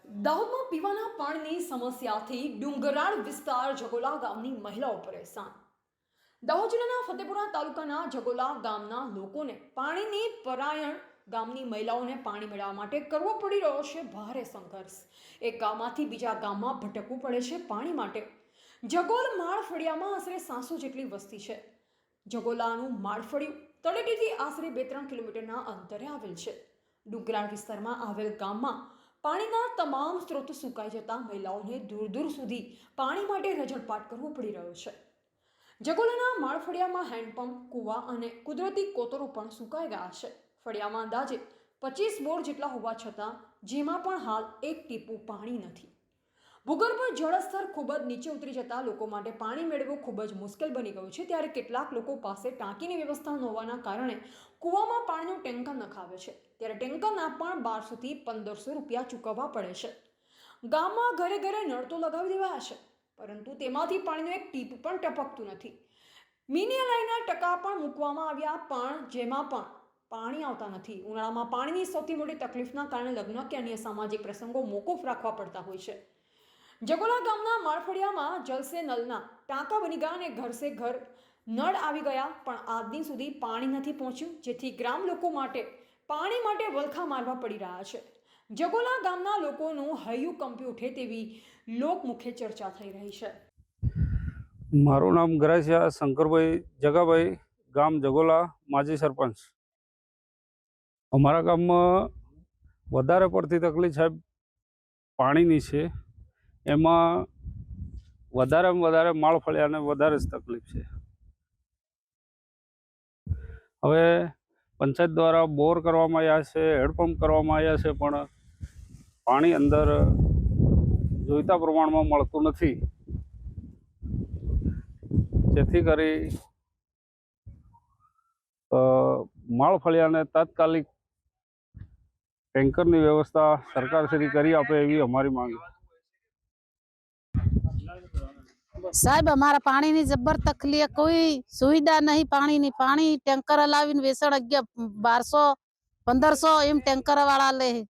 દાહોદમાં પીવાના પાણીની સમસ્યાથી ડુંગરાળ વિસ્તાર જગોલા ગામની મહિલાઓ પરેશાન। દાહોદ જિલ્લાના ફતેપુરા તાલુકાના જગોલા ગામના લોકોને પાણીની પરાયણ ગામની મહિલાઓને પાણી મેળવવા માટે કરવો પડી રહ્યો છે ભારે સંઘર્ષ। એક ગામમાંથી બીજા ગામમાં ભટકવું પડે છે પાણી માટે। જગોલ માળફળિયામાં આશરે 700 જેટલી વસ્તી છે। જગોલાનું માળફળિયું તળેટીથી આશરે 2-3 કિલોમીટરના અંતરે આવેલ છે। ડુંગરાળ વિસ્તારમાં આવેલ ગામમાં પાણીના તમામ સ્ત્રોત સુકાઈ જતા મહિલાઓને દૂર દૂર સુધી પાણી માટે રઝળપાટ કરવો પડી રહ્યો છે। જગોલાના માળફળિયામાં હેન્ડપંપ, કૂવા અને કુદરતી કોતરો પણ સુકાઈ ગયા છે। ફળિયામાં અંદાજે 25 બોર જેટલા હોવા છતાં જેમાં પણ હાલ એક ટીપું પાણી નથી। ભૂગર્ભ જળસ્તર ખૂબ જ નીચે ઉતરી જતા લોકો માટે પાણી મેળવવું ખૂબ જ મુશ્કેલ બની ગયું છે। ત્યારે કેટલાક લોકો પાસે ટાંકીની વ્યવસ્થા ન હોવાના કારણે કૂવામાં પાણીનું ટેન્કર નખાવે છે। ત્યારે ટેન્કરના પણ 1200 થી 1500 રૂપિયા ચૂકવવા પડે છે। ગામમાં ઘરે ઘરે નળ તો લગાવી દેવાયા છે, પરંતુ તેમાંથી પાણીનું એક ટીપું પણ ટપકતું નથી। મિની લાઈનના ટકા પણ મૂકવામાં આવ્યા, પણ જેમાં પણ પાણી આવતા નથી। ઉનાળામાં પાણીની સૌથી મોટી તકલીફના કારણે લગ્ન કે અન્ય સામાજિક પ્રસંગો મોકૂફ રાખવા પડતા હોય છે। જગોલા ગામના માળફળિયામાં જલસે નલના ટાંકા બની ગયા અને ઘર સે ઘર નળ આવી ગયા, પણ આજ દિન સુધી પાણી નથી પહોંચ્યું, જેથી ગ્રામ લોકો માટે પાણી માટે વલખા મારવા પડી રહ્યા છે। જગોલા ગામના લોકોનું હૈયું કંપી ઉઠે તેવી લોકમુખે ચર્ચા થઈ રહી છે। મારું નામ ગરાસિયા શંકરભાઈ જગાભાઈ, ગામ જગોલા, માજી સરપંચ। અમારા ગામમાં વધારે પડતી તકલીફ સાહેબ પાણીની છે। એમાં વધારેમાં વધારે માળફળિયાને વધારે જ તકલીફ છે। હવે પંચાયત દ્વારા બોર કરવામાં આવ્યા છે, હેડપંપ કરવામાં આવ્યા છે, પણ પાણી અંદર જોઈતા પ્રમાણમાં મળતું નથી, જેથી કરી માળફળિયાને તાત્કાલિક ટેન્કરની વ્યવસ્થા સરકારશ્રી કરી આપે એવી અમારી માંગ છે। साहब हमारा पानी नहीं जबर तकलीफ, कोई सुविधा नहीं पानी नहीं। पानी टैंकर लावीन वेसण 1200-1500 एम टैंकर वाला ले।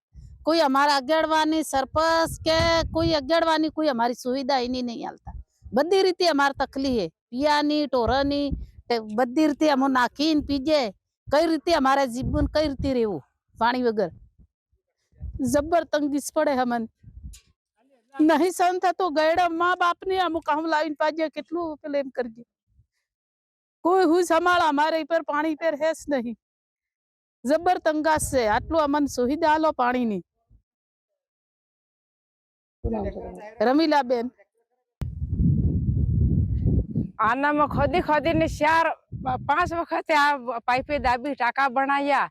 कोई हमारा अगेड़वानी सरपंच के कोई अगेड़वानी कोई हमारी सुविधा ही नहीं हालता। बदी रीति हमारी तकलीफ है, पियानी टोरानी बदी रीति हम नाखीन पीजे। कई रीति हमारे जीवन कई रीति रेवू पानी वगर जबर तंगी पड़े। हमन नहीं सहन था तो गएड़ा माँ बाप ने अमुक हम लाइन पाजे कितलू क्लेम करजे। कोई हुई संभाल हमारे पर पानी पर हैस नहीं, जबर तंगास से आटलो अमन सुविधा लो पानी नी। रमीला बेन आना में खोदी खोदी ने 4-5 वखत आ पाइपे दाबी टाका बनाया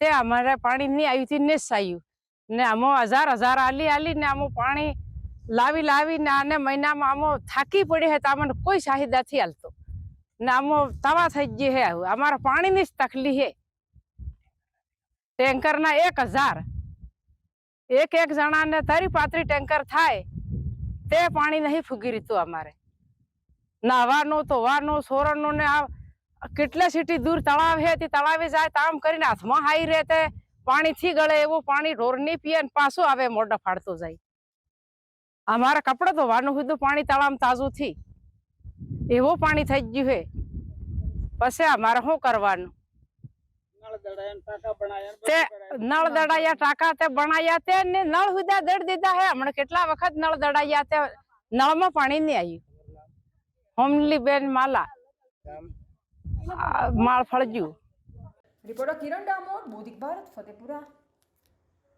ते हमारे पानी नहीं आई थी ने सायु ने अमो 1000 आली आली ने अमो पानी लावी लावी ने आने महीना में अमो थाकी पड़ी है, तो कोई चाहिदा थी हालतो ने अमो तवा થઈ ગઈ है। हमारा पानी ની तकलीफ है। टेंकर ना 1000 एक जना ने 35 टेंकर थाय ते पानी नहीं फूगी रीतो। अमारे नावानो तो वानो सोरनो ने કેટલા સિટી दूर तलाव है, तलावे जाए ताम કરીને હાથમાં હાઈ રહેતે પાણી થી ગળે એવો પાણી ઢોર ની પીએ ને પાછો આવે મોઢા ફાડતો જાય। અમારા કપડા ધોવાનું હતું પાણી તળામ તાજું થી એવો પાણી થઈ ગયું હે। પછી અમારે શું કરવાનું? નળ દડાયા ટાકા તે બનાયા તે ને નળ હુદા દડ દીધા હે। હમણાં કેટલા વખત નળ દડાયા તે નળમાં પાણી નહીં આવ્યું। હોમલી બેન માલા માળ ફળજ્યું। રિપોર્ટર કિરણ ડામોર, બોધિક ભારત, ફતેપુરા।